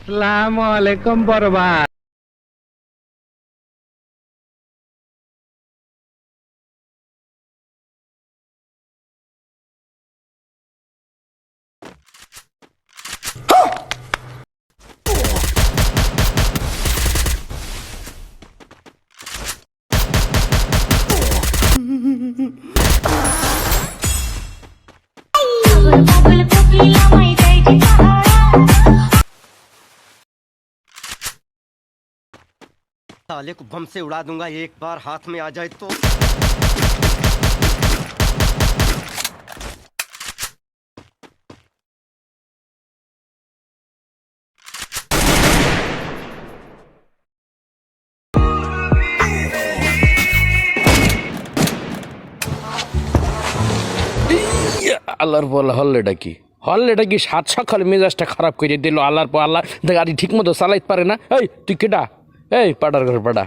আসসালামু আলাইকুম বরবাদ। साले को बम से उड़ा दूंगा एक बार हाथ में आ जाए तो। আল্লাহর বলা হল্লেটা কি সাত সকালে মেজাজটা খারাপ করে দিল। আল্লাহর পর আল্লাহ গাড়ি ঠিক মতো চালাইতে পারে না। এই তুই কেডা? এই পাড়ার ঘর পাড়া